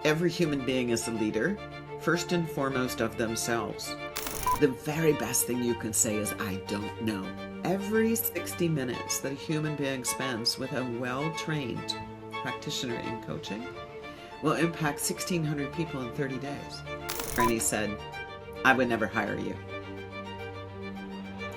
Every human being is a leader, first and foremost of themselves. The very best thing you can say is, I don't know. Every 60 minutes that a human being spends with a well-trained practitioner in coaching will impact 1,600 people in 30 days. And he said, I would never hire you.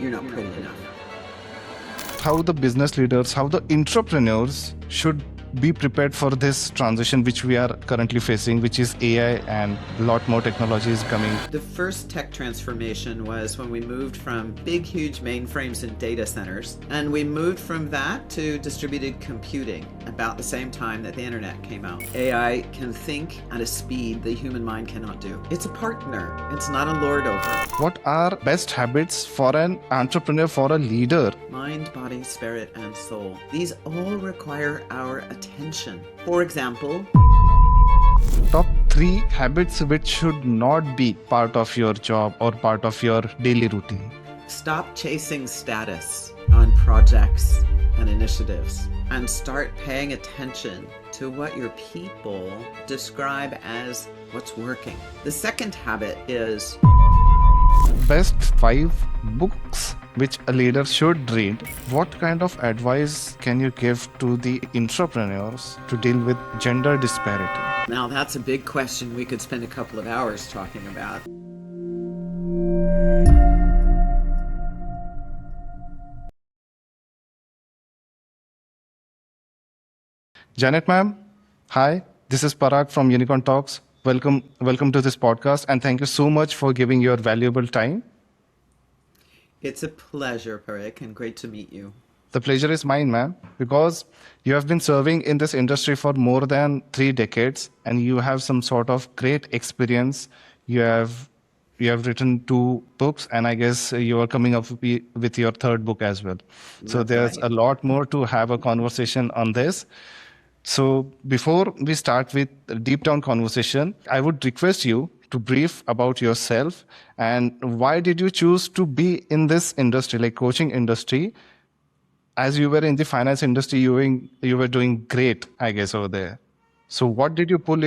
You're not pretty enough. How the business leaders, how the entrepreneurs should be prepared for this transition which we are currently facing, which is AI, and a lot more technology is coming. The first tech transformation was when we moved from big, huge mainframes and data centers, and we moved from that to distributed computing about the same time that the internet came out. AI can think at a speed the human mind cannot do. It's a partner. It's not a lord over. What are best habits for an entrepreneur, for a leader? Mind, body, spirit, and soul. These all require our attention. For example, Top 3 habits which should not be part of your job or part of your daily routine. stop chasing status on projects and initiatives and start paying attention to what your people describe as what's working. The second habit is Best 5 books which a leader should read. What kind of advice can you give to the entrepreneurs to deal with gender disparity? now that's a big question we could spend a couple of hours talking about. Janet ma'am, hi, this is Parag from Unicorn Talks. Welcome to this podcast, and thank you so much for giving your valuable time. It's a pleasure, Parag, and great to meet you. The pleasure is mine, ma'am, because you have been serving in this industry for more than 3 decades, and you have some sort of great experience. You have written 2 books, and I guess you are coming up with your 3rd book as well. So there's right. a lot more to have a conversation on this. So before we start with a deep down conversation, I would request you to brief about yourself and why did you choose to be in this industry, like coaching industry. As you were in the finance industry, you were doing great, I guess, over there. So what did you pull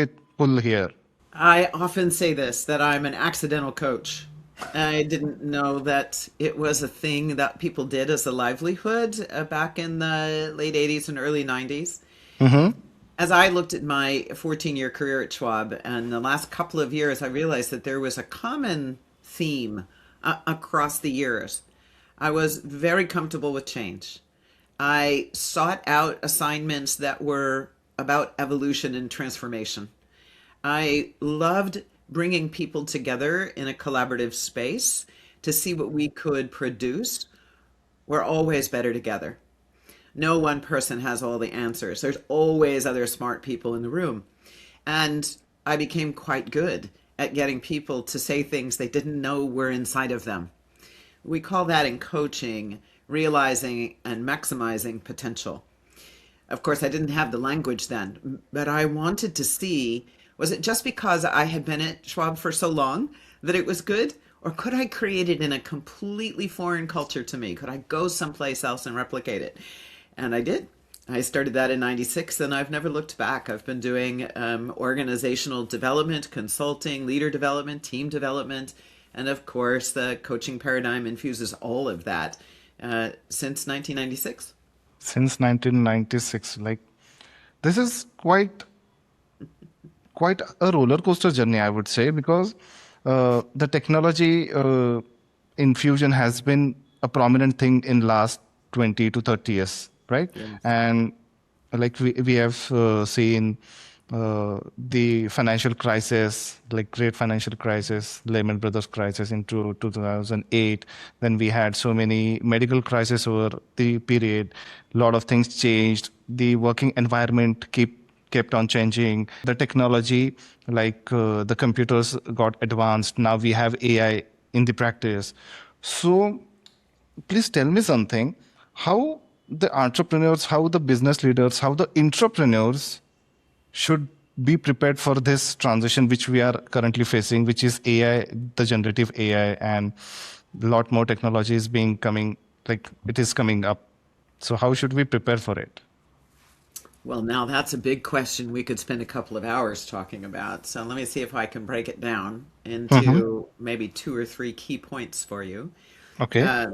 here? I often say this, that I'm an accidental coach. I didn't know that it was a thing that people did as a livelihood back in the late 80s and early 90s. As I looked at my 14-year career at Schwab, and the last couple of years, I realized that there was a common theme across the years. I was very comfortable with change. I sought out assignments that were about evolution and transformation. I loved bringing people together in a collaborative space to see what we could produce. We're always better together. No one person has all the answers. There's always other smart people in the room. And I became quite good at getting people to say things they didn't know were inside of them. We call that in coaching realizing and maximizing potential. Of course, I didn't have the language then, but I wanted to see, was it just because I had been at Schwab for so long that it was good? Or could I create it in a completely foreign culture to me? Could I go someplace else and replicate it? And I did. I started that in 96 and I've never looked back. I've been doing organizational development, consulting, leader development, team development, and of course the coaching paradigm infuses all of that since 1996. Since 1996, like this is quite a roller coaster journey, I would say, because the technology infusion has been a prominent thing in last 20 to 30 years, right? Yes. And like we have seen the financial crisis, like great financial crisis, Lehman Brothers crisis in 2008. Then we had so many medical crises over the period. A lot of things changed. The working environment kept on changing. The technology, like the computers got advanced. Now we have AI in the practice. So please tell me something. How the entrepreneurs, how the business leaders, how the entrepreneurs should be prepared for this transition which we are currently facing, which is AI, the generative AI, and a lot more technology is coming up. So how should we prepare for it? Well, now that's a big question we could spend a couple of hours talking about. So let me see if I can break it down Mm-hmm. into maybe two or three key points for you. Okay. Uh,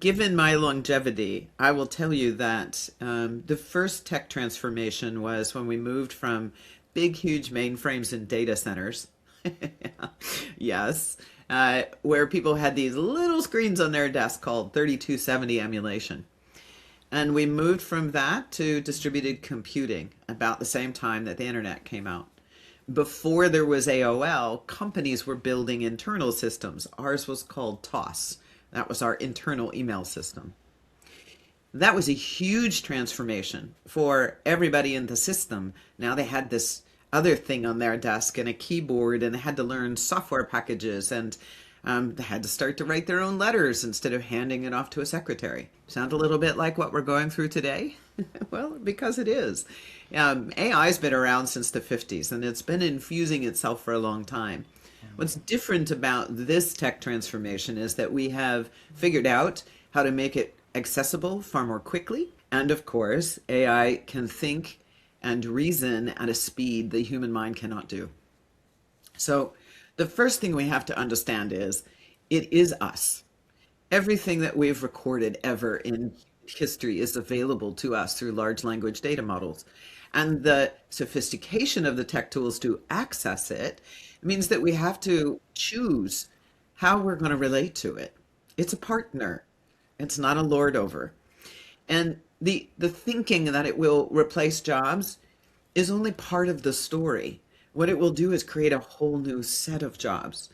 Given my longevity, I will tell you that the first tech transformation was when we moved from big, huge mainframes and data centers. Yes, where people had these little screens on their desk called 3270 emulation. And we moved from that to distributed computing about the same time that the internet came out. Before there was AOL, companies were building internal systems. Ours was called TOS. That was our internal email system. That was a huge transformation for everybody in the system. Now they had this other thing on their desk and a keyboard, and they had to learn software packages, and they had to start to write their own letters instead of handing it off to a secretary. Sound a little bit like what we're going through today? Well, because it is. AI has been around since the 50s, and it's been infusing itself for a long time. What's different about this tech transformation is that we have figured out how to make it accessible far more quickly. And of course, AI can think and reason at a speed the human mind cannot do. So, the first thing we have to understand is it is us. Everything that we've recorded ever in history is available to us through large language data models. And the sophistication of the tech tools to access it means that we have to choose how we're going to relate to it. It's a partner, it's not a lord over. And the thinking that it will replace jobs is only part of the story. What it will do is create a whole new set of jobs.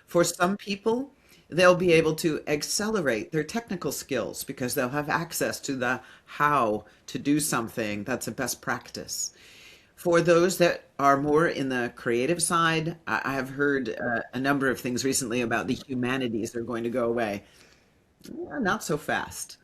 For some people, they'll be able to accelerate their technical skills because they'll have access to the how to do something that's a best practice. For those that are more in the creative side, I have heard a number of things recently about the humanities are going to go away. Not so fast.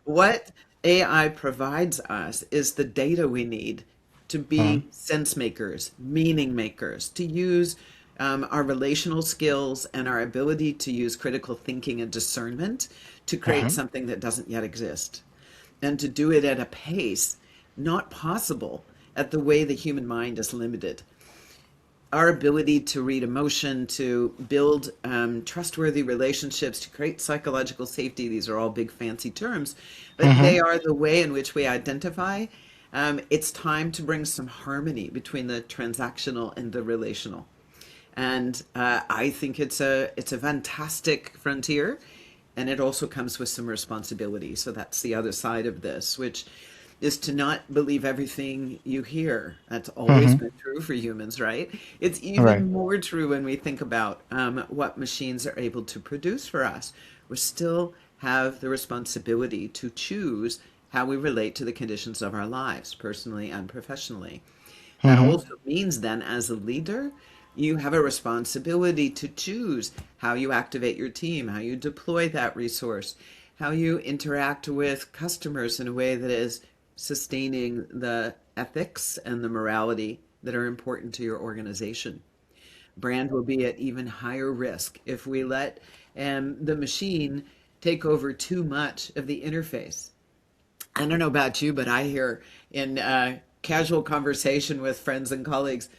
What AI provides us is the data we need to Mm-hmm. be sense makers, meaning makers, to use our relational skills and our ability to use critical thinking and discernment to create Mm-hmm. something that doesn't yet exist. And to do it at a pace not possible at the way the human mind is limited. Our ability to read emotion, to build trustworthy relationships, to create psychological safety, these are all big fancy terms, but Mm-hmm. they are the way in which we identify. It's time to bring some harmony between the transactional and the relational. And I think it's a fantastic frontier, and it also comes with some responsibility. So that's the other side of this, which is to not believe everything you hear. That's always Mm-hmm. been true for humans, right? It's Right. even more true when we think about what machines are able to produce for us. We still have the responsibility to choose how we relate to the conditions of our lives, personally and professionally. That Mm-hmm. also means then, as a leader, you have a responsibility to choose how you activate your team, how you deploy that resource, how you interact with customers in a way that is sustaining the ethics and the morality that are important to your organization. Brand will be at even higher risk if we let the machine take over too much of the interface. I don't know about you, but I hear in casual conversation with friends and colleagues,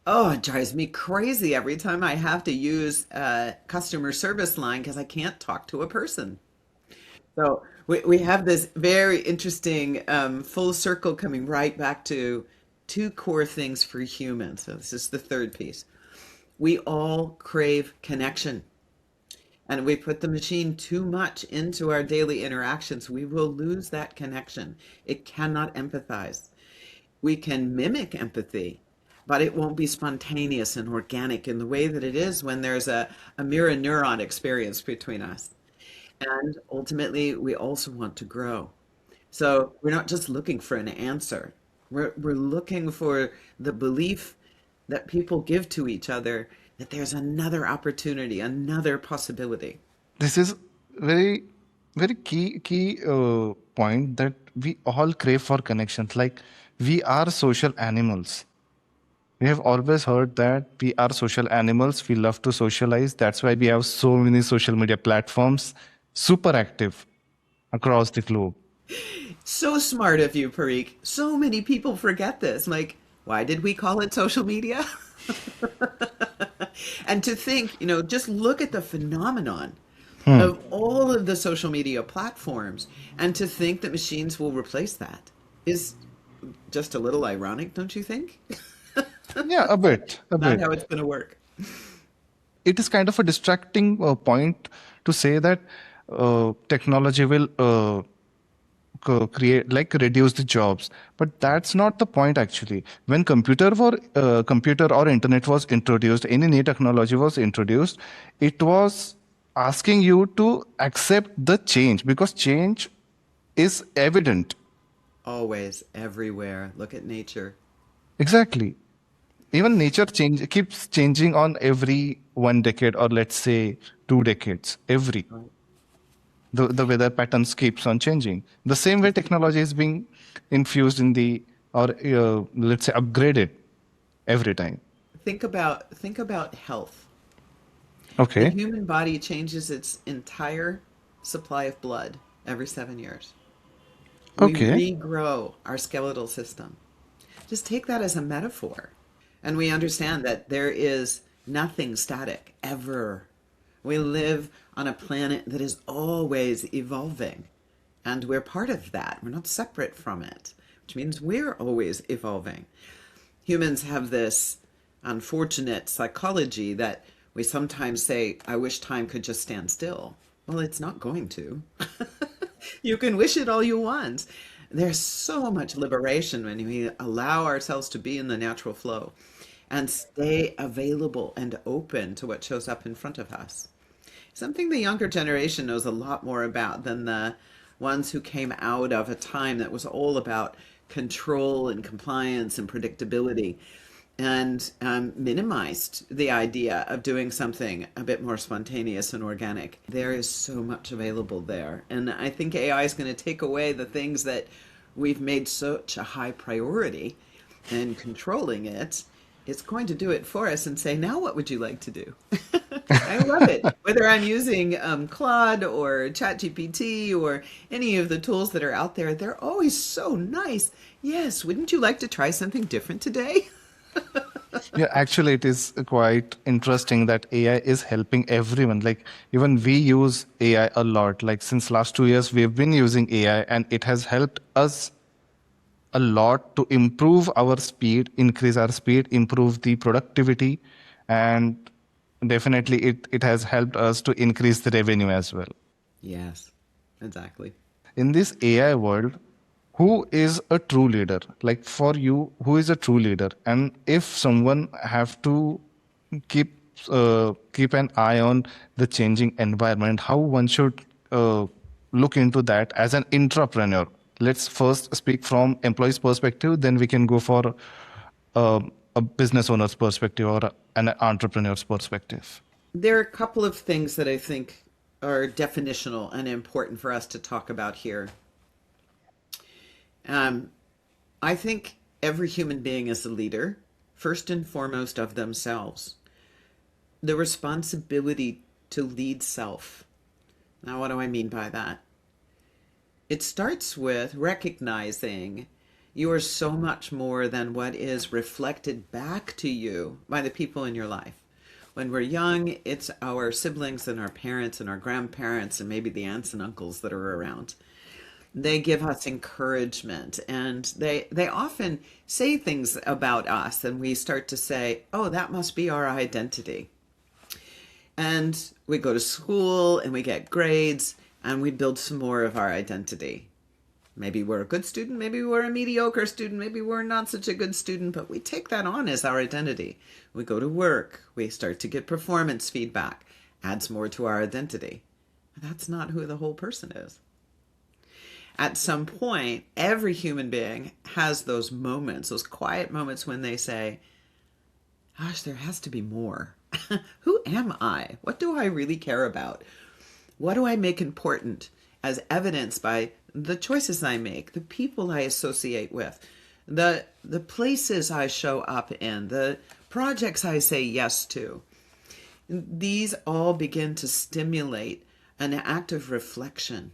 oh, it drives me crazy every time I have to use a customer service line because I can't talk to a person. So we have this very interesting full circle coming right back to two core things for humans. So this is the third piece. We all crave connection. And we put the machine too much into our daily interactions, we will lose that connection. It cannot empathize. We can mimic empathy, but it won't be spontaneous and organic in the way that it is when there's a mirror neuron experience between us. And ultimately, we also want to grow. So we're not just looking for an answer. We're looking for the belief that people give to each other that there's another opportunity, another possibility. This is very, very key point that we all crave for connections. Like we are social animals. We have always heard that we are social animals. We love to socialize. That's why we have so many social media platforms, super active across the globe. So smart of you, Parikh. So many people forget this. Like, why did we call it social media? And to think, just look at the phenomenon Hmm. of all of the social media platforms, and to think that machines will replace that is just a little ironic, don't you think? Yeah, a bit, a Not how bit. it's going to work. It is kind of a distracting point to say that technology will create, like, reduce the jobs, but that's not the point actually. When computer or internet was introduced, any new technology was introduced, it was asking you to accept the change, because change is evident. Always, everywhere. Look at nature. Exactly. Even nature keeps changing on every 1 decade, or let's say 2 decades. Every Right. the weather patterns keeps on changing. The same way technology is being infused in the, or let's say upgraded every time. Think about health. The Okay. human body changes its entire supply of blood every 7 years. We Okay. regrow our skeletal system. Just take that as a metaphor. And we understand that there is nothing static ever. We live on a planet that is always evolving. And we're part of that. We're not separate from it, which means we're always evolving. Humans have this unfortunate psychology that we sometimes say, I wish time could just stand still. Well, it's not going to. You can wish it all you want. There's so much liberation when we allow ourselves to be in the natural flow and stay available and open to what shows up in front of us. Something the younger generation knows a lot more about than the ones who came out of a time that was all about control and compliance and predictability, and minimized the idea of doing something a bit more spontaneous and organic. There is so much available there. And I think AI is going to take away the things that we've made such a high priority in controlling it. It's going to do it for us and say, now what would you like to do? I love it. Whether I'm using Claude or ChatGPT or any of the tools that are out there, they're always so nice. Yes, wouldn't you like to try something different today? Yeah, actually, it is quite interesting that AI is helping everyone. Like, even we use AI a lot. Like, since last 2 years, we've been using AI, and it has helped us a lot to improve our speed, increase our speed, improve the productivity, and definitely it has helped us to increase the revenue as well. Yes, exactly. In this AI world, who is a true leader? Like, for you, who is a true leader? And if someone have to keep keep an eye on the changing environment, how one should look into that as an entrepreneur? Let's first speak from employee's perspective, then we can go for a business owner's perspective, or an entrepreneur's perspective. There are a couple of things that I think are definitional and important for us to talk about here. Um, I think every human being is a leader, first and foremost of themselves. The responsibility to lead self. Now, what do I mean by that? It starts with recognizing you are so much more than what is reflected back to you by the people in your life. When we're young, it's our siblings and our parents and our grandparents and maybe the aunts and uncles that are around. They give us encouragement, and they often say things about us, and we start to say, oh, that must be our identity. And we go to school and we get grades and we build some more of our identity. Maybe we're a good student, maybe we're a mediocre student, maybe we're not such a good student, but we take that on as our identity. We go to work, we start to get performance feedback, adds more to our identity. That's not who the whole person is. At some point, every human being has those moments, those quiet moments when they say, gosh, there has to be more. Who am I? What do I really care about? What do I make important, as evidenced by the choices I make, the people I associate with, the places I show up in, the projects I say yes to? These all begin to stimulate an active reflection.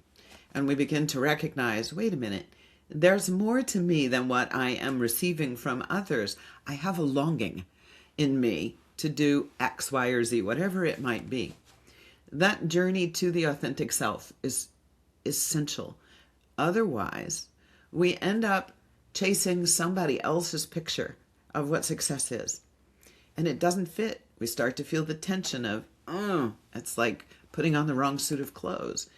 And we begin to recognize, wait a minute, There's more to me than what I am receiving from others. I have a longing in me to do X, Y, or Z, whatever it might be. That journey to the authentic self is essential. Otherwise, we end up chasing somebody else's picture of what success is. And it doesn't fit. We start to feel the tension of, oh, it's like putting on the wrong suit of clothes.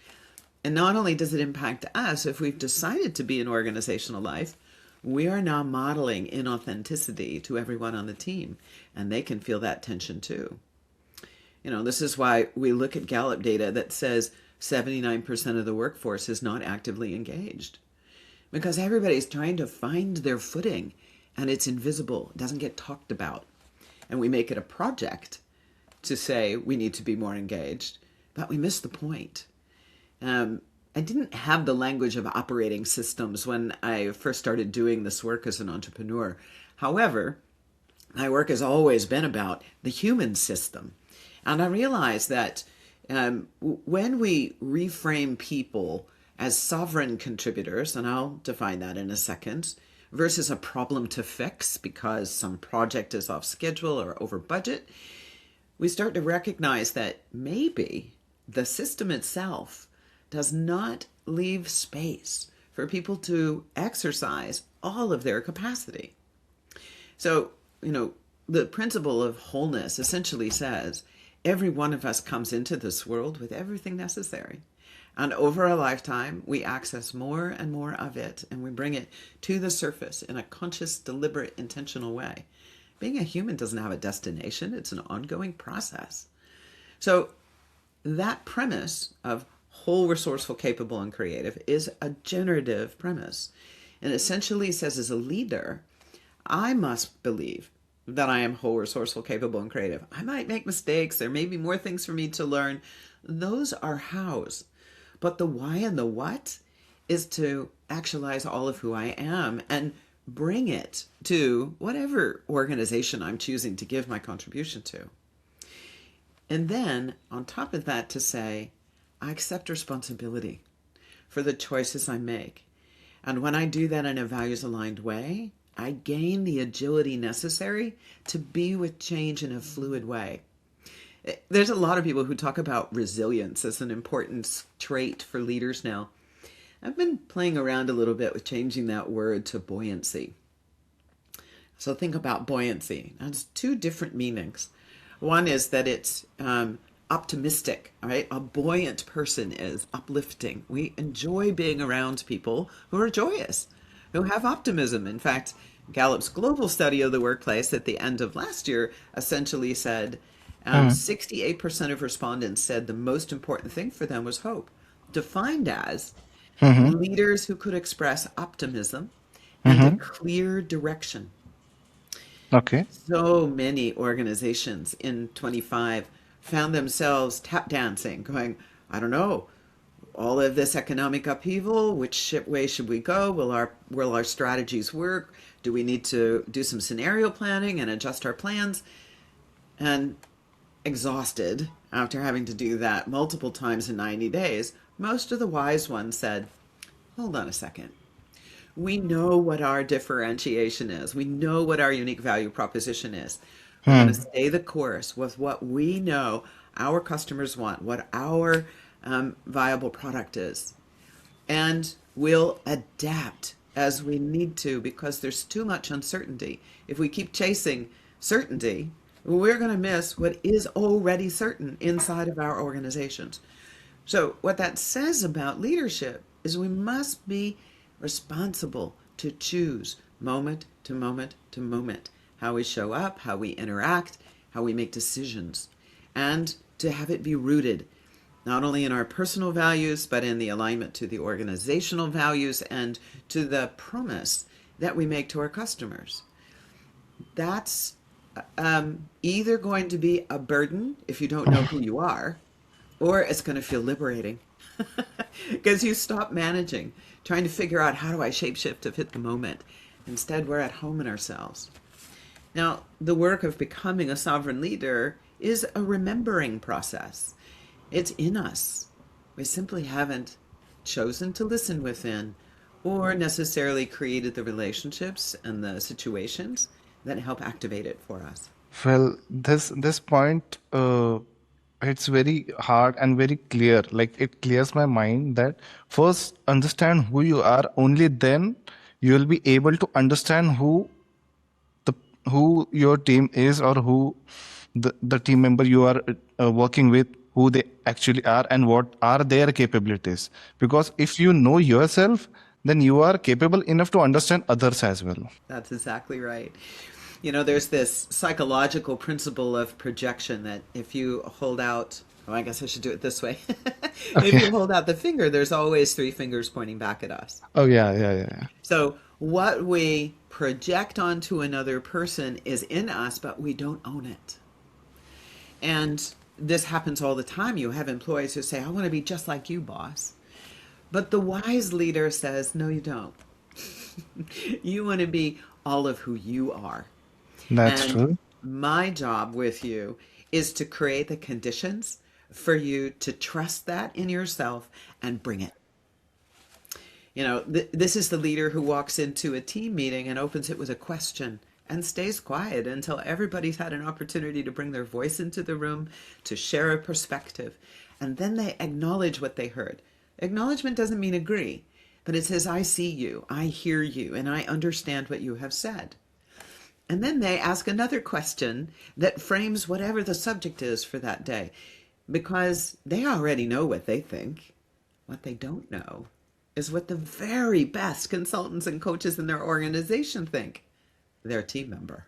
And not only does it impact us, if we've decided to be in organizational life, we are now modeling inauthenticity to everyone on the team, and they can feel that tension too. This is why we look at Gallup data that says 79% of the workforce is not actively engaged, because everybody's trying to find their footing, and it's invisible, it doesn't get talked about. And we make it a project to say we need to be more engaged, but we miss the point. I didn't have the language of operating systems when I first started doing this work as an entrepreneur. However, my work has always been about the human system. And I realized that when we reframe people as sovereign contributors, and I'll define that in a second, versus a problem to fix because some project is off schedule or over budget, we start to recognize that maybe the system itself does not leave space for people to exercise all of their capacity. So, the principle of wholeness essentially says every one of us comes into this world with everything necessary. And over a lifetime, we access more and more of it, and we bring it to the surface in a conscious, deliberate, intentional way. Being a human doesn't have a destination. It's an ongoing process. So that premise of whole, resourceful, capable, and creative is a generative premise. And essentially says, as a leader, I must believe that I am whole, resourceful, capable, and creative. I might make mistakes. There may be more things for me to learn. Those are hows. But the why and the what is to actualize all of who I am and bring it to whatever organization I'm choosing to give my contribution to. And then on top of that, to say, I accept responsibility for the choices I make. And when I do that in a values-aligned way, I gain the agility necessary to be with change in a fluid way. There's a lot of people who talk about resilience as an important trait for leaders now. I've been playing around a little bit with changing that word to buoyancy. So think about buoyancy. It has two different meanings. One is that it's optimistic, right? A buoyant person is uplifting. We enjoy being around people who are joyous, who have optimism. In fact, Gallup's global study of the workplace at the end of last year essentially said 68% of respondents said the most important thing for them was hope, defined as Mm-hmm. leaders who could express optimism and a clear direction. Okay. So many organizations in 25 found themselves tap dancing, going, I don't know, all of this economic upheaval, which way should we go? Will our strategies work? Do we need to do some scenario planning and adjust our plans? And exhausted after having to do that multiple times in 90 days, most of the wise ones said, hold on a second. We know what our differentiation is. We know what our unique value proposition is. We're going to stay the course with what we know our customers want, what our viable product is. And we'll adapt as we need to because there's too much uncertainty. If we keep chasing certainty, we're going to miss what is already certain inside of our organizations. So what that says about leadership is we must be responsible to choose moment to moment to moment how we show up, how we interact, how we make decisions, and to have it be rooted not only in our personal values, but in the alignment to the organizational values and to the promise that we make to our customers. That's either going to be a burden if you don't know who you are, or it's going to feel liberating because you stop managing, trying to figure out how do I shapeshift to fit the moment. Instead, we're at home in ourselves. Now, the work of becoming a sovereign leader is a remembering process. It's in us. We simply haven't chosen to listen within or necessarily created the relationships and the situations that help activate it for us. Well, this point, it's very hard and very clear. Like it clears my mind that first understand who you are. Only then you will be able to understand the who your team is, or who the team member you are working with, who they actually are, and what are their capabilities. Because if you know yourself, then you are capable enough to understand others as well. That's exactly right. You know, there's this psychological principle of projection that if you hold out, oh, I guess I should do it this way. If Okay. you hold out the finger, there's always three fingers pointing back at us. Oh yeah, yeah, yeah, yeah. So what we project onto another person is in us, but we don't own it. And this happens all the time. You have employees who say, I want to be just like you, boss. But the wise leader says, no, you don't. You want to be all of who you are. That's And true. my job with you is to create the conditions for you to trust that in yourself and bring it. You know, this is the leader who walks into a team meeting and opens it with a question and stays quiet until everybody's had an opportunity to bring their voice into the room, to share a perspective, and then they acknowledge what they heard. Acknowledgement doesn't mean agree, but it says, I see you, I hear you, and I understand what you have said. And then they ask another question that frames whatever the subject is for that day, because they already know what they think. What they don't know is what the very best consultants and coaches in their organization think, their team member.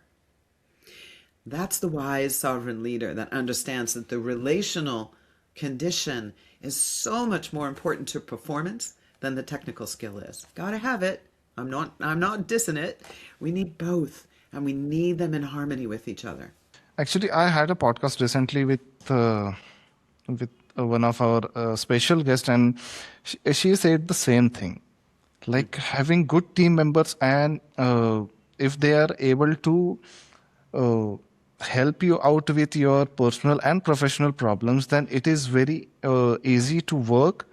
That's the wise sovereign leader that understands that the relational condition is so much more important to performance than the technical skill is. Gotta have it. I'm not dissing it. We need both, and we need them in harmony with each other. Actually, I had a podcast recently with one of our special guests, and she said the same thing. Like having good team members, and if they are able to uh, help you out with your personal and professional problems, then it is very easy to work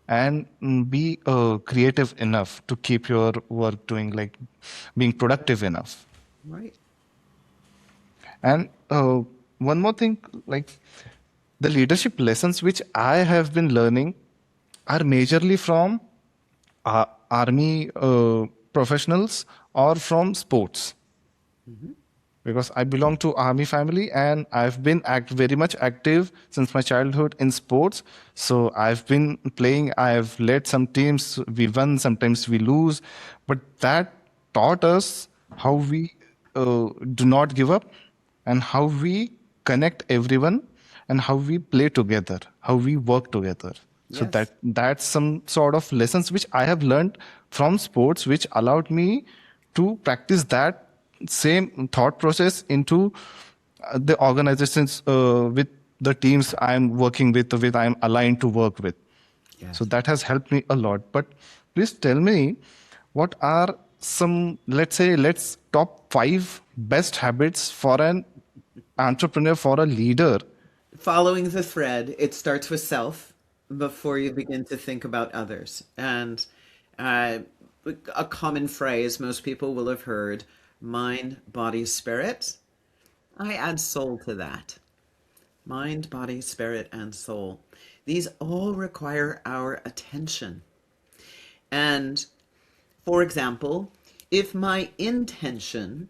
and be creative enough to keep your work doing, like being productive enough. Right. And one more thing, like the leadership lessons which I have been learning are majorly from army professionals or from sports, Mm-hmm. because I belong to army family and I've been very much active since my childhood in sports. So I've been playing, I've led some teams, we won, sometimes we lose, but that taught us how we do not give up, and how we connect everyone, and how we play together, how we work together. So Yes. that's some sort of lessons which I have learned from sports, which allowed me to practice that same thought process into the organizations, with the teams I'm working with I'm aligned to work with. So Yes. that has helped me a lot. But please tell me, what are some, let's say, let's top five best habits for an entrepreneur, for a leader? Following the thread, it starts with self before you begin to think about others. And uh, a common phrase most people will have heard, mind, body, spirit. I add soul to that. Mind, body, spirit, and soul. These all require our attention. And for example, if my intention,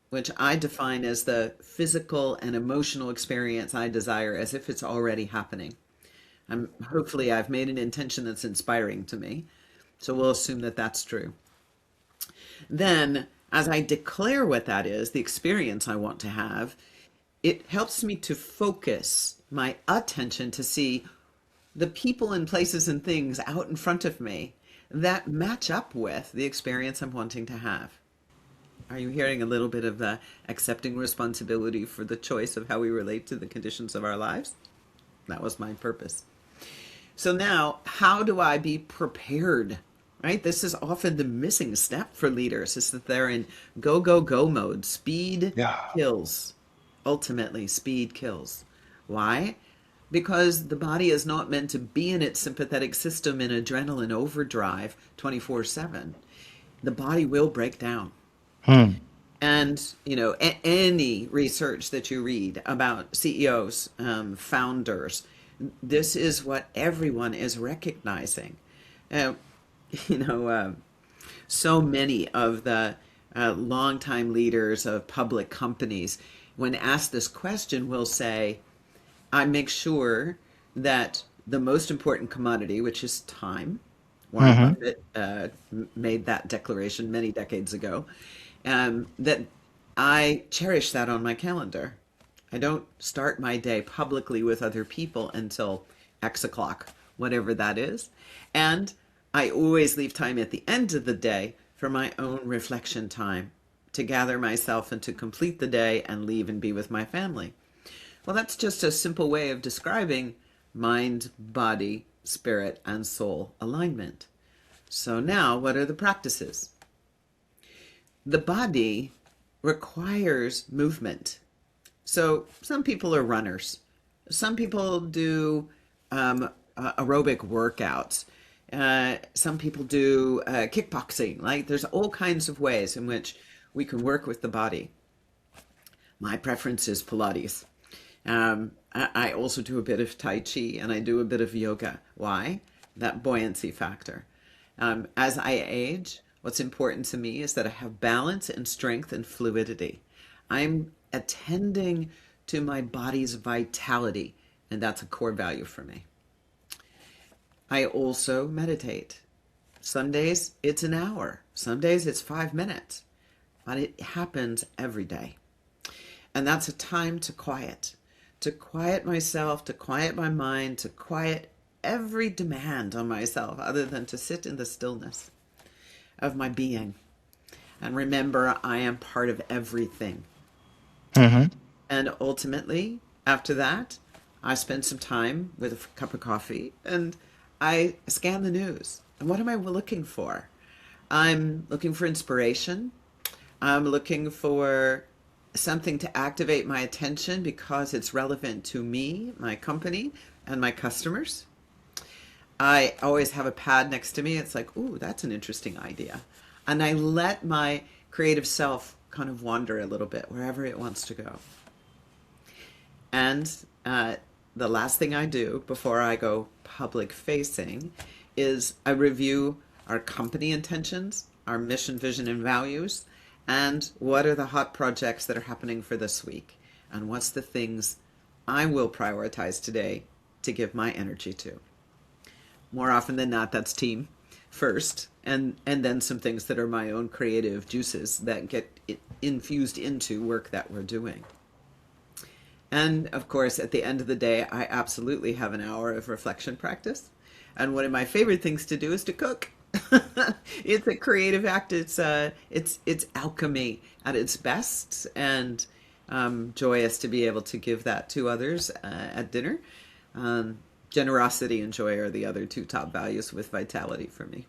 which I define as the physical and emotional experience I desire as if it's already happening, hopefully I've made an intention that's inspiring to me. So we'll assume that that's true. Then, as I declare what that is, the experience I want to have, it helps me to focus my attention to see the people and places and things out in front of me that match up with the experience I'm wanting to have. Are you hearing a little bit of the accepting responsibility for the choice of how we relate to the conditions of our lives? That was my purpose. So now, how do I be prepared? Right? This is often the missing step for leaders, is that they're in go, go, go mode. Speed Yeah. kills. Ultimately, speed kills. Why? because the body is not meant to be in its sympathetic system in adrenaline overdrive 24/7. The body will break down. Hmm. And, any research that you read about CEOs, founders, this is what everyone is recognizing. Uh, you know, so many of the longtime leaders of public companies, when asked this question, will say, I make sure that the most important commodity, which is time, Warren Mm-hmm. Buffett made that declaration many decades ago, that I cherish that on my calendar. I don't start my day publicly with other people until X o'clock, whatever that is. And I always leave time at the end of the day for my own reflection time to gather myself and to complete the day and leave and be with my family. Well, that's just a simple way of describing mind, body, spirit, and soul alignment. So now, what are the practices? The body requires movement. So some people are runners. Some people do aerobic workouts. Some people do kickboxing. Like there's all kinds of ways in which we can work with the body. My preference is Pilates. I also do a bit of Tai Chi and I do a bit of yoga. Why? That buoyancy factor. As I age, what's important to me is that I have balance and strength and fluidity. I'm attending to my body's vitality, and that's a core value for me. I also meditate. Some days it's an hour, some days it's 5 minutes, but it happens every day. And that's a time to quiet myself, to quiet my mind, to quiet every demand on myself other than to sit in the stillness of my being. And remember, I am part of everything. Mm-hmm. And ultimately, after that, I spend some time with a cup of coffee and I scan the news. And what am I looking for? I'm looking for inspiration. I'm looking for something to activate my attention because it's relevant to me, my company, and my customers. I always have a pad next to me. It's like, ooh, that's an interesting idea. And I let my creative self kind of wander a little bit wherever it wants to go. And the last thing I do before I go public facing is I review our company intentions, our mission, vision, and values, and what are the hot projects that are happening for this week, and what's the things I will prioritize today to give my energy to. More often than not, that's team first, and then some things that are my own creative juices that get infused into work that we're doing. And of course, at the end of the day, I absolutely have an hour of reflection practice. And one of my favorite things to do is to cook. It's a creative act. It's alchemy at its best, and joyous to be able to give that to others at dinner. Um, Generosity and joy are the other two top values with vitality for me.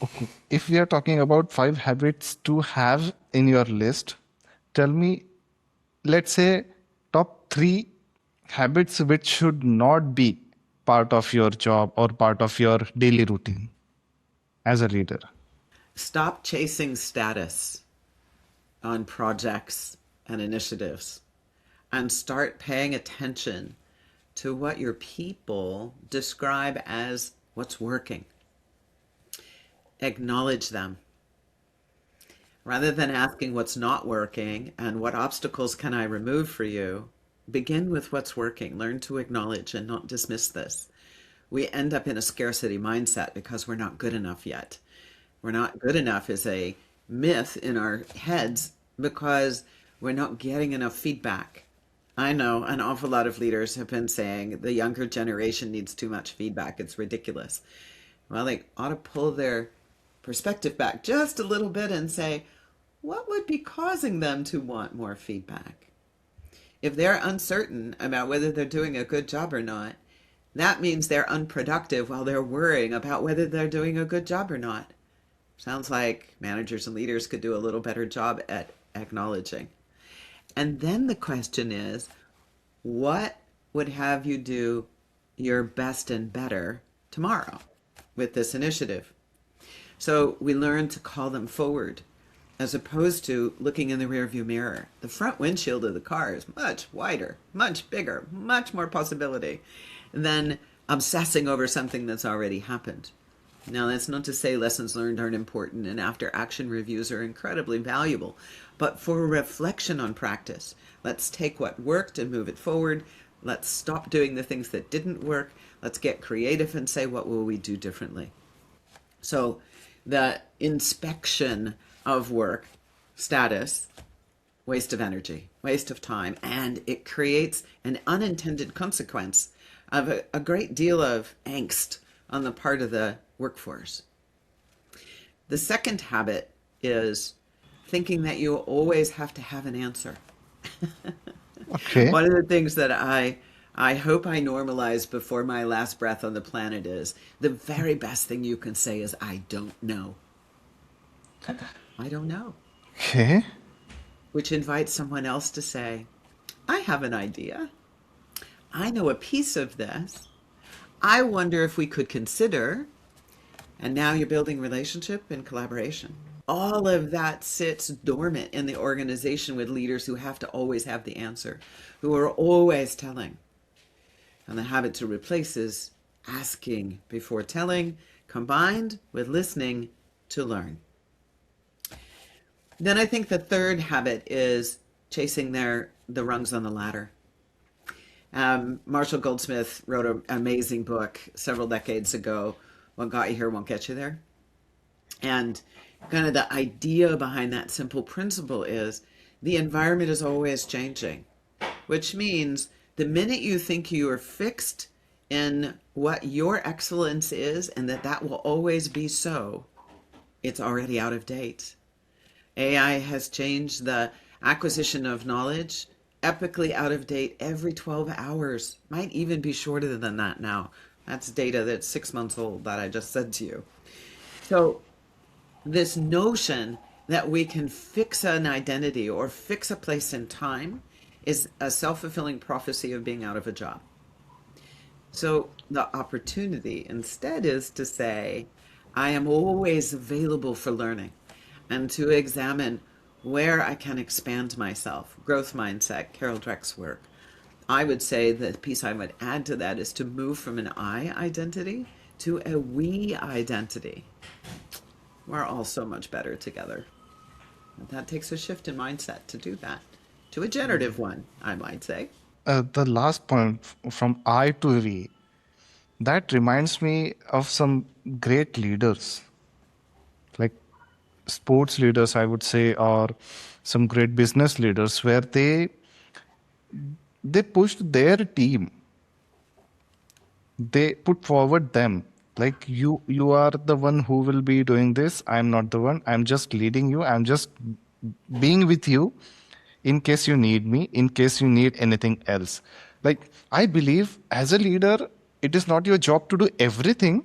Okay. If we are talking about 5 habits to have in your list, tell me, let's say, top 3 habits which should not be part of your job or part of your daily routine as a leader. Stop chasing status on projects and initiatives and start paying attention to what your people describe as what's working. Acknowledge them. Rather than asking what's not working and what obstacles can I remove for you, begin with what's working. Learn to acknowledge and not dismiss this. We end up in a scarcity mindset because we're not good enough yet. We're not good enough is a myth in our heads because we're not getting enough feedback. I know an awful lot of leaders have been saying the younger generation needs too much feedback. It's ridiculous. Well, they ought to pull their perspective back just a little bit and say, what would be causing them to want more feedback? If they're uncertain about whether they're doing a good job or not, that means they're unproductive while they're worrying about whether they're doing a good job or not. Sounds like managers and leaders could do a little better job at acknowledging. And then the question is, what would have you do your best and better tomorrow with this initiative. So we learn to call them forward as opposed to looking in the rearview mirror. The front windshield of the car is much wider, much bigger, much more possibility than obsessing over something that's already happened. Now, that's not to say lessons learned aren't important and after action reviews are incredibly valuable, but for reflection on practice, let's take what worked and move it forward. Let's stop doing the things that didn't work. Let's get creative and say, what will we do differently? So the inspection of work status, waste of energy, waste of time, and it creates an unintended consequence of a great deal of angst on the part of the workforce. The second habit is thinking that you always have to have an answer. Okay. One of the things that I hope I normalize before my last breath on the planet is the very best thing you can say is, I don't know. I don't know. Okay. Which invites someone else to say, I have an idea. I know a piece of this. I wonder if we could consider, and now you're building relationship and collaboration. All of that sits dormant in the organization with leaders who have to always have the answer, who are always telling. And the habit to replace is asking before telling, combined with listening to learn. Then I think the third habit is chasing the rungs on the ladder. Marshall Goldsmith wrote an amazing book several decades ago, What Got You Here Won't Get You There. And kind of the idea behind that simple principle is the environment is always changing, which means the minute you think you are fixed in what your excellence is and that will always be so, it's already out of date. AI has changed the acquisition of knowledge, epically out of date every 12 hours. Might even be shorter than that now. That's data that's 6 months old that I just said to you. So this notion that we can fix an identity or fix a place in time is a self-fulfilling prophecy of being out of a job. So the opportunity instead is to say, I am always available for learning and to examine where I can expand myself. Growth mindset, Carol Dweck's work. I would say the piece I would add to that is to move from an I identity to a we identity. We're all so much better together. And that takes a shift in mindset to do that, to a generative one, I might say. The last point from I to we, that reminds me of some great leaders, like sports leaders, I would say, or some great business leaders, where they pushed their team, they put forward them, like you are the one who will be doing this, I'm not the one, I'm just leading you, I'm just being with you in case you need me, in case you need anything else. Like, I believe as a leader, it is not your job to do everything.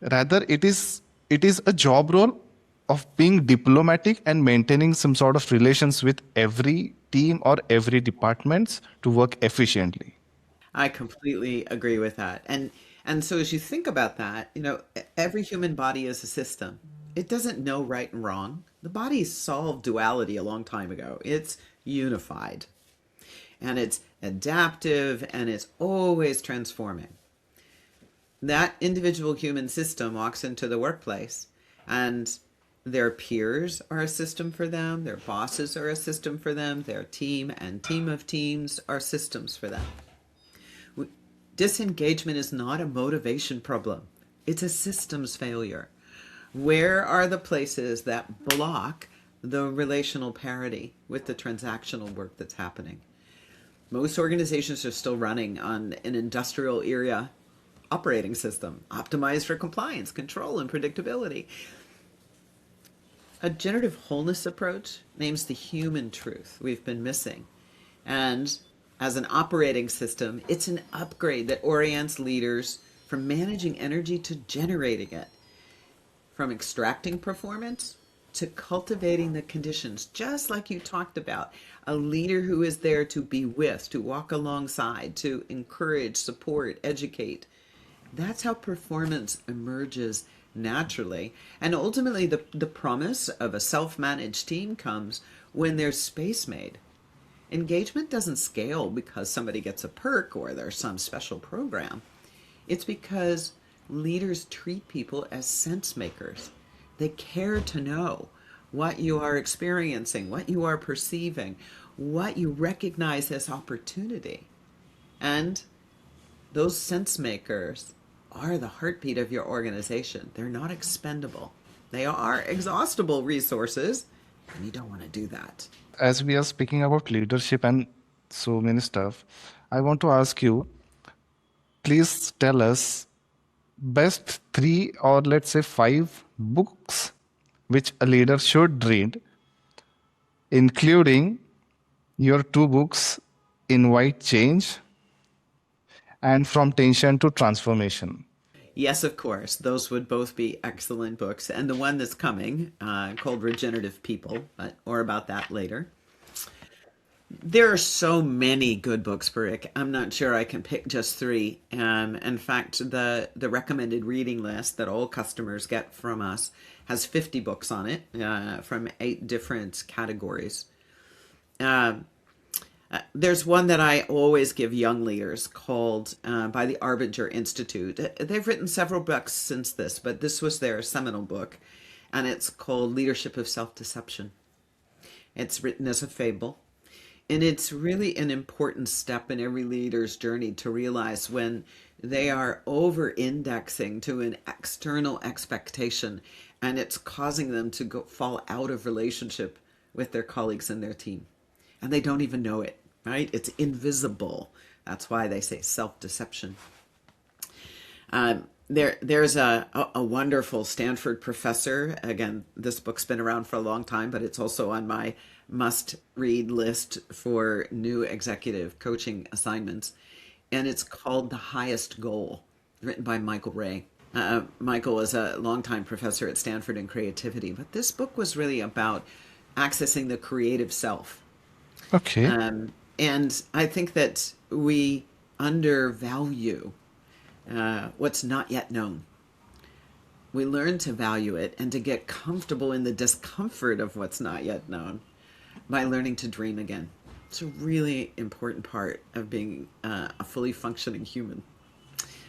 Rather, it is a job role of being diplomatic and maintaining some sort of relations with every team or every departments to work efficiently. I completely agree with that. And so as you think about that, every human body is a system. It doesn't know right and wrong. The body solved duality a long time ago. It's unified. And it's adaptive and it's always transforming. That individual human system walks into the workplace and their peers are a system for them, their bosses are a system for them, their team and team of teams are systems for them. Disengagement is not a motivation problem. It's a systems failure. Where are the places that block the relational parity with the transactional work that's happening? Most organizations are still running on an industrial era operating system, optimized for compliance, control, and predictability. A generative wholeness approach names the human truth we've been missing. And as an operating system, it's an upgrade that orients leaders from managing energy to generating it, from extracting performance to cultivating the conditions, just like you talked about. A leader who is there to be with, to walk alongside, to encourage, support, educate. That's how performance emerges naturally. And ultimately, the promise of a self managed team comes when there's space made. Engagement doesn't scale because somebody gets a perk or there's some special program. It's because leaders treat people as sense makers. They care to know what you are experiencing, what you are perceiving, what you recognize as opportunity. And those sense makers are the heartbeat of your organization. They're not expendable. They are exhaustible resources, and you don't want to do that. As we are speaking about leadership and so many stuff, I want to ask you, please tell us best three or let's say five books which a leader should read, including your two books, Invite Change and From Tension to Transformation. Yes, of course. Those would both be excellent books. And the one that's coming, called Regenerative People, but more about that later. There are so many good books, Barik. I'm not sure I can pick just three. In fact, the recommended reading list that all customers get from us has 50 books on it, from 8 different categories. There's one that I always give young leaders called by the Arbinger Institute. They've written several books since this, but this was their seminal book, and it's called Leadership of Self-Deception. It's written as a fable, and it's really an important step in every leader's journey to realize when they are over-indexing to an external expectation, and it's causing them to fall out of relationship with their colleagues and their team. And they don't even know it, right? It's invisible. That's why they say self-deception. There's a wonderful Stanford professor. Again, this book's been around for a long time, but it's also on my must-read list for new executive coaching assignments. And it's called The Highest Goal, written by Michael Ray. Michael was a longtime professor at Stanford in creativity, but this book was really about accessing the creative self. Okay. And I think that we undervalue what's not yet known. We learn to value it and to get comfortable in the discomfort of what's not yet known by learning to dream again. It's a really important part of being a fully functioning human,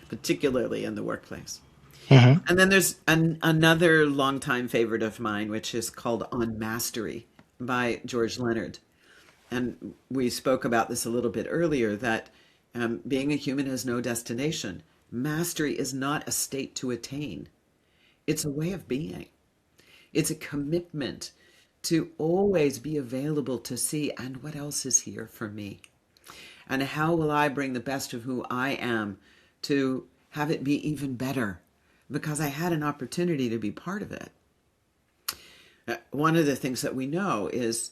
particularly in the workplace. Mhm. And then there's another longtime favorite of mine, which is called On Mastery by George Leonard. And we spoke about this a little bit earlier, that being a human has no destination. Mastery is not a state to attain. It's a way of being. It's a commitment to always be available to see, and what else is here for me? And how will I bring the best of who I am to have it be even better? Because I had an opportunity to be part of it. One of the things that we know is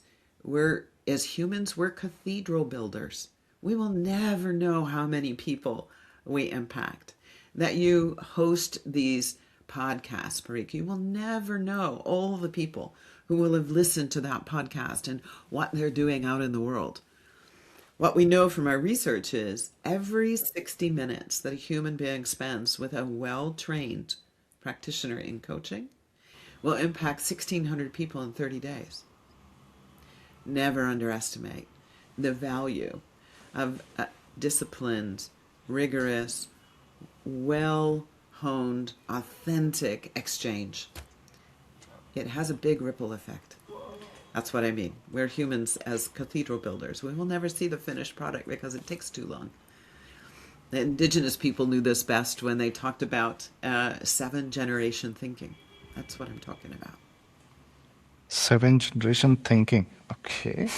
as humans, we're cathedral builders. We will never know how many people we impact. That you host these podcasts, Parikh, you will never know all the people who will have listened to that podcast and what they're doing out in the world. What we know from our research is every 60 minutes that a human being spends with a well-trained practitioner in coaching will impact 1,600 people in 30 days. Never underestimate the value of disciplined, rigorous, well-honed, authentic exchange. It has a big ripple effect. That's what I mean. We're humans as cathedral builders. We will never see the finished product because it takes too long. The indigenous people knew this best when they talked about 7-generation thinking. That's what I'm talking about. 7-generation thinking. Okay.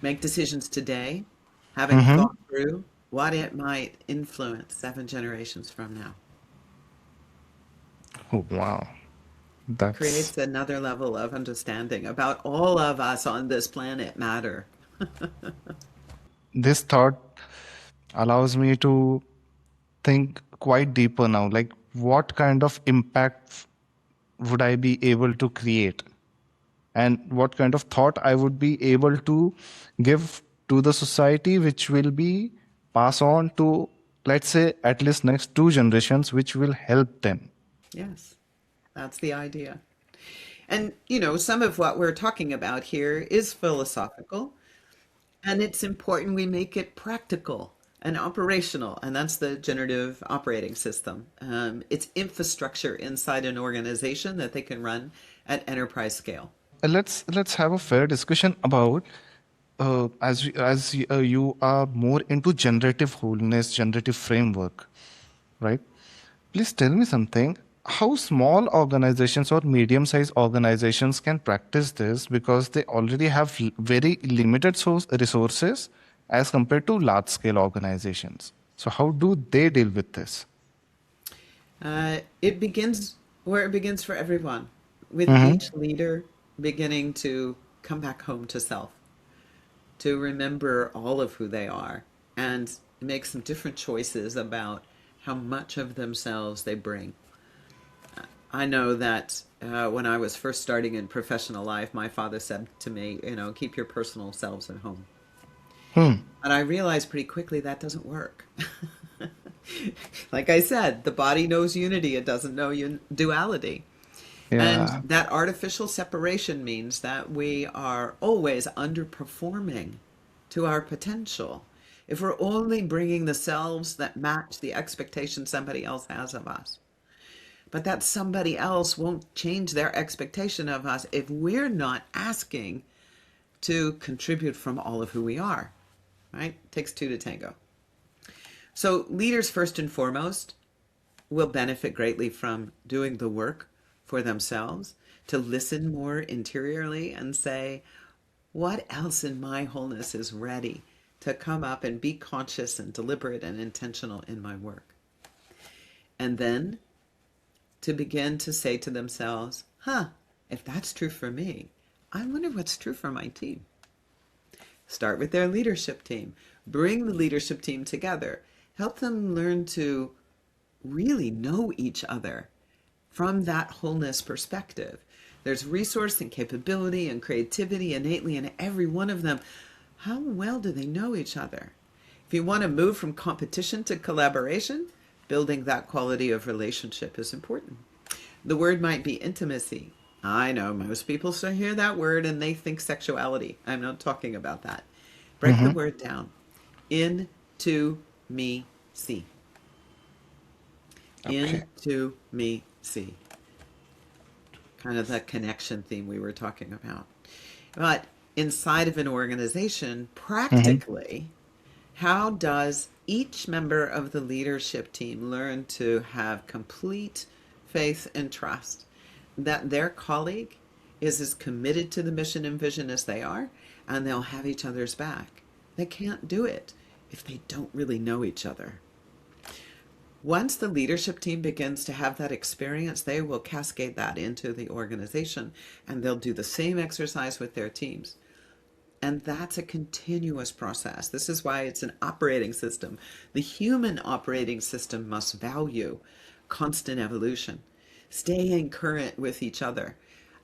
Make decisions today, having Mm-hmm. thought through what it might influence 7 generations from now. Oh, wow. That's Creates another level of understanding about all of us on this planet matter. this thought allows me to think quite deeper now. Like, what kind of impact would I be able to create? and what kind of thought I would be able to give to the society, which will be pass on to, let's say, at least next two generations, which will help them. Yes, that's the idea. And, some of what we're talking about here is philosophical, and it's important we make it practical and operational. And that's the generative operating system. It's infrastructure inside an organization that they can run at enterprise scale. Let's have a fair discussion about you are more into generative wholeness, generative framework, right? Please tell me something. How small organizations or medium-sized organizations can practice this because they already have very limited resources as compared to large-scale organizations. So how do they deal with this? It begins where it begins for everyone, with Mm-hmm. each leader beginning to come back home to self, to remember all of who they are and make some different choices about how much of themselves they bring. I know that when I was first starting in professional life, my father said to me, keep your personal selves at home. Hmm. And I realized pretty quickly that doesn't work. Like I said, the body knows unity, it doesn't know duality. And Yeah. that artificial separation means that we are always underperforming to our potential. If we're only bringing the selves that match the expectation somebody else has of us. But that somebody else won't change their expectation of us if we're not asking to contribute from all of who we are, right? It takes two to tango. So, leaders, first and foremost, will benefit greatly from doing the work for themselves, to listen more interiorly and say, what else in my wholeness is ready to come up and be conscious and deliberate and intentional in my work? And then to begin to say to themselves, if that's true for me, I wonder what's true for my team. Start with their leadership team. Bring the leadership team together. Help them learn to really know each other from that wholeness perspective. There's resource and capability and creativity innately in every one of them. How well do they know each other? If you want to move from competition to collaboration, building that quality of relationship is important. The word might be intimacy. I know most people still hear that word and they think sexuality. I'm not talking about that. Break the Mm-hmm. word down. In, to, me, see. Okay. Into me, see. Kind of the connection theme we were talking about. But inside of an organization, Mm-hmm. practically, how does each member of the leadership team learn to have complete faith and trust that their colleague is as committed to the mission and vision as they are, and they'll have each other's back? They can't do it if they don't really know each other. Once the leadership team begins to have that experience, they will cascade that into the organization and they'll do the same exercise with their teams. And that's a continuous process. This is why it's an operating system. The human operating system must value constant evolution, staying current with each other,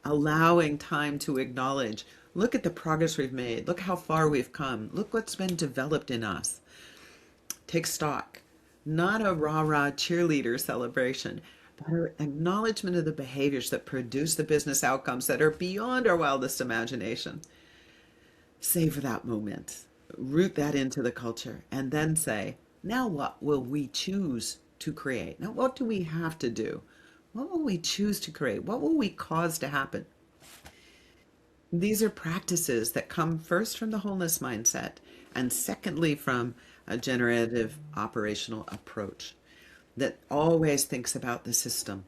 allowing time to acknowledge, look at the progress we've made, look how far we've come, look what's been developed in us. Take stock, not a rah rah cheerleader celebration, but an acknowledgement of the behaviors that produce the business outcomes that are beyond our wildest imagination. Savor that moment, root that into the culture, and then say, now what will we choose to create? Now, what do we have to do? What will we choose to create? What will we cause to happen? These are practices that come first from the wholeness mindset, and secondly, from a generative operational approach that always thinks about the system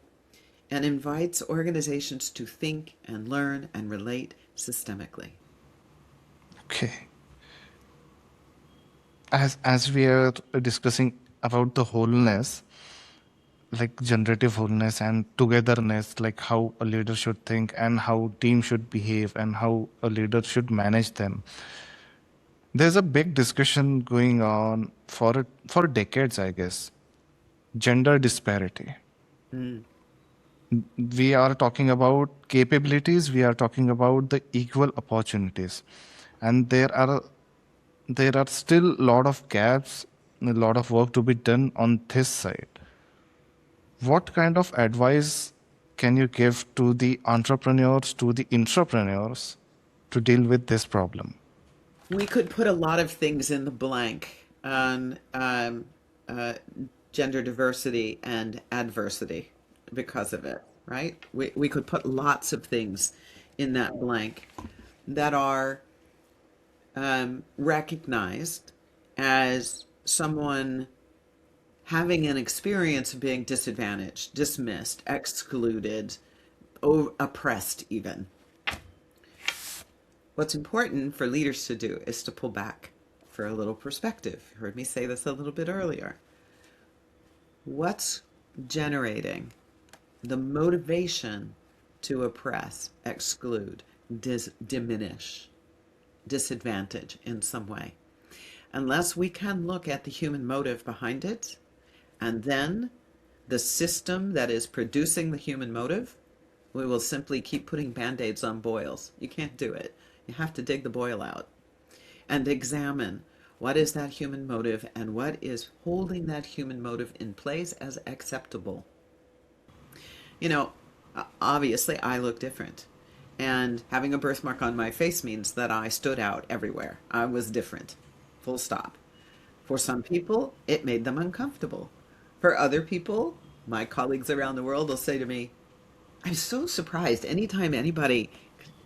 and invites organizations to think and learn and relate systemically. Okay. As we are discussing about the wholeness, like generative wholeness and togetherness, like how a leader should think and how team should behave and how a leader should manage them. There's a big discussion going on for decades, I guess. Gender disparity. Mm. We are talking about capabilities, we are talking about the equal opportunities, and there are still a lot of gaps, a lot of work to be done on this side. What kind of advice can you give to the entrepreneurs, to the intrapreneurs, to deal with this problem? We could put a lot of things in the blank on uh, gender diversity and adversity because of it, right? We could put lots of things in that blank that are recognized as someone having an experience of being disadvantaged, dismissed, excluded, oppressed, even. What's important for leaders to do is to pull back for a little perspective. You heard me say this a little bit earlier. What's generating the motivation to oppress, exclude, diminish, disadvantage in some way? Unless we can look at the human motive behind it, and then the system that is producing the human motive, we will simply keep putting band-aids on boils. You can't do it. You have to dig the boil out and examine what is that human motive and what is holding that human motive in place as acceptable. You know, obviously I look different. And having a birthmark on my face means that I stood out everywhere. I was different. Full stop. For some people, it made them uncomfortable. For other people, my colleagues around the world will say to me, I'm so surprised anytime anybody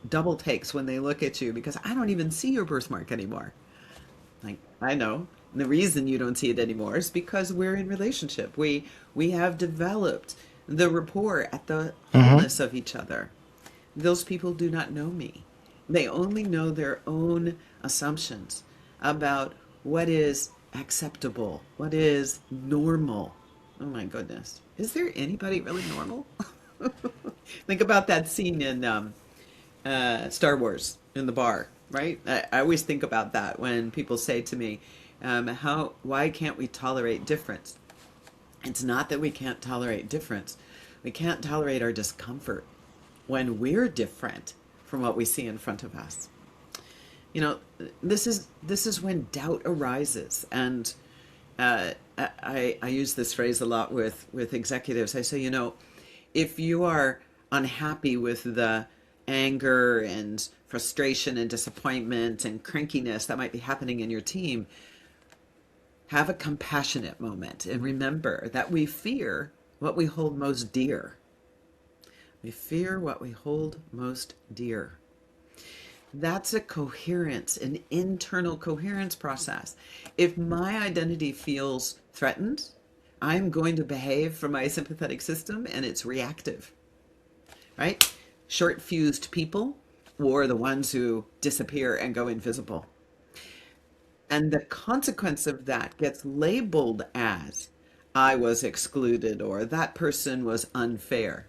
double takes when they look at you because I don't even see your birthmark anymore. Like, I know. And the reason you don't see it anymore is because we're in relationship. We have developed the rapport at the Mm-hmm. wholeness of each other. Those people do not know me. They only know their own assumptions about what is acceptable, what is normal. Oh my goodness. Is there anybody really normal? Think about that scene in Star Wars in the bar, right? I always think about that when people say to me, why can't we tolerate difference? It's not that we can't tolerate difference. We can't tolerate our discomfort when we're different from what we see in front of us. You know, this is when doubt arises, and I use this phrase a lot with executives. I say, if you are unhappy with the anger and frustration and disappointment and crankiness that might be happening in your team, have a compassionate moment and remember that we fear what we hold most dear. We fear what we hold most dear. That's a coherence, an internal coherence process. If my identity feels threatened, I'm going to behave from my sympathetic system and it's reactive, right? Short fused people or the ones who disappear and go invisible. And the consequence of that gets labeled as I was excluded or that person was unfair.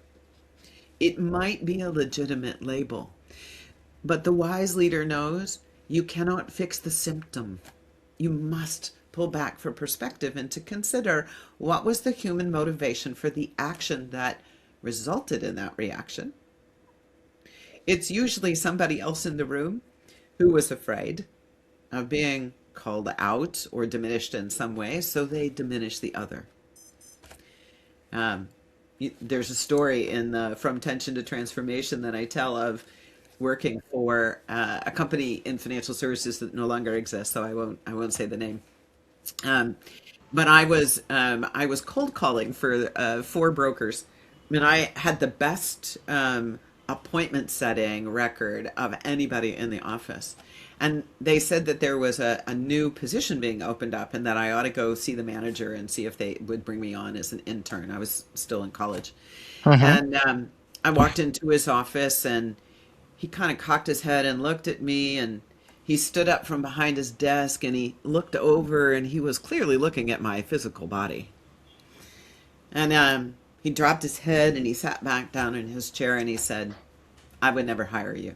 It might be a legitimate label, but the wise leader knows you cannot fix the symptom. You must pull back for perspective and to consider what was the human motivation for the action that resulted in that reaction. It's usually somebody else in the room who was afraid of being called out or diminished in some way, so they diminish the other. Um, there's a story in the From Tension to Transformation that I tell of working for a company in financial services that no longer exists, so I won't say the name. Um, but I was cold calling for four brokers. I mean, I had the best appointment setting record of anybody in the office. And they said that there was a new position being opened up and that I ought to go see the manager and see if they would bring me on as an intern. I was still in college. Mm-hmm. And I walked into his office and he kind of cocked his head and looked at me and he stood up from behind his desk and he looked over and he was clearly looking at my physical body. And he dropped his head and he sat back down in his chair and he said, I would never hire you.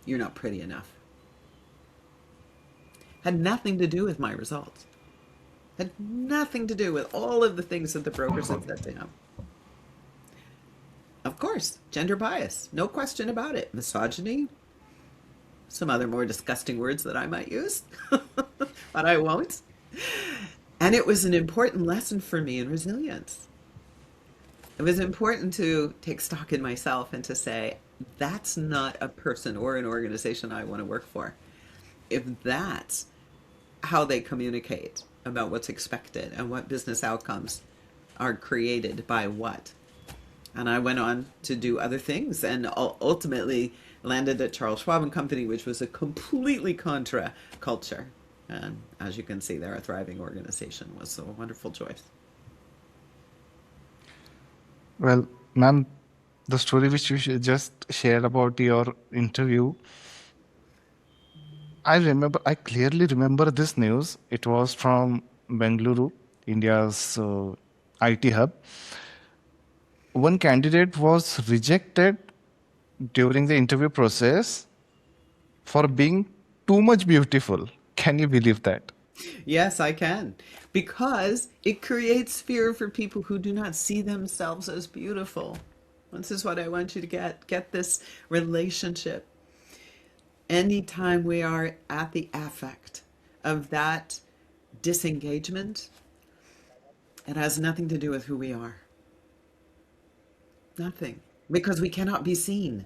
You're not pretty enough. Had nothing to do with my results. Had nothing to do with all of the things that the brokers had said to him. Of course, gender bias, no question about it. Misogyny, some other more disgusting words that I might use, but I won't. And it was an important lesson for me in resilience. It was important to take stock in myself and to say, that's not a person or an organization I want to work for. If that's how they communicate about what's expected and what business outcomes are created by what. And I went on to do other things and ultimately landed at Charles Schwab and Company, which was a completely contra culture. And as you can see, they're a thriving organization. It was a wonderful choice. Well, ma'am, the story which you just shared about your interview, I clearly remember this news. It was from Bengaluru, India's IT hub. One candidate was rejected during the interview process for being too much beautiful. Can you believe that? Yes, I can. Because it creates fear for people who do not see themselves as beautiful. This is what I want you to get this relationship. Anytime we are at the affect of that disengagement, it has nothing to do with who we are. Nothing. Because we cannot be seen.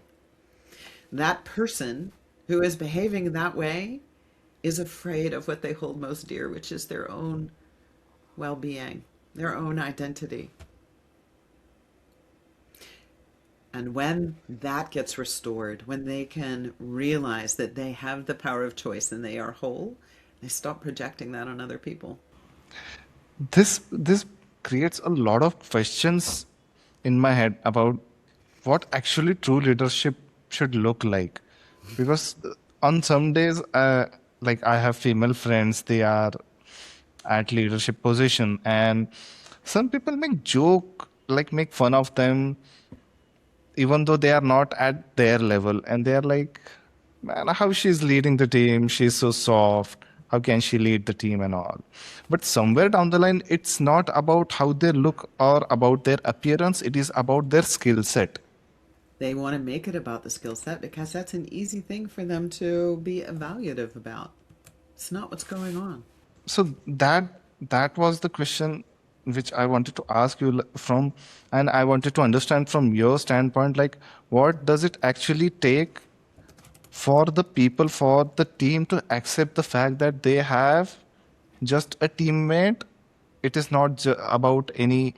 That person who is behaving that way is afraid of what they hold most dear, which is their own well-being, their own identity. And when that gets restored, when they can realize that they have the power of choice and they are whole, they stop projecting that on other people. This creates a lot of questions in my head about what actually true leadership should look like. Because on some days, like I have female friends, they are at leadership position, and some people make joke, like make fun of them, even though they are not at their level, and they are like, man, how she's leading the team, she's so soft, how can she lead the team and all. But somewhere down the line, it's not about how they look or about their appearance, it is about their skill set. They want to make it about the skill set because that's an easy thing for them to be evaluative about. It's not what's going on. So that was the question which I wanted to ask you from, and I wanted to understand from your standpoint, like what does it actually take for the people, for the team to accept the fact that they have just a teammate. It is not about any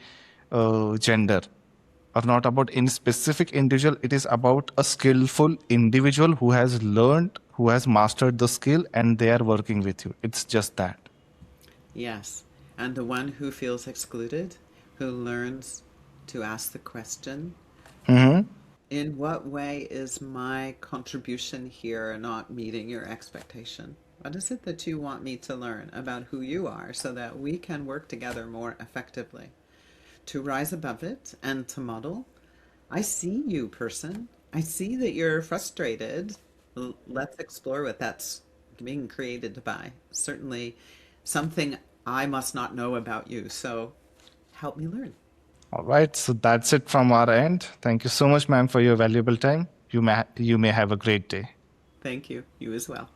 gender or not about any specific individual. It is about a skillful individual who has learned, who has mastered the skill, and they are working with you. It's just that. Yes. And the one who feels excluded, who learns to ask the question, Mm-hmm. in what way is my contribution here not meeting your expectation? What is it that you want me to learn about who you are so that we can work together more effectively? To rise above it and to model, I see you, person. I see that you're frustrated. Let's explore what that's being created by. Certainly something I must not know about you. So help me learn. All right. So that's it from our end. Thank you so much, ma'am, for your valuable time. You may have a great day. Thank you. You as well.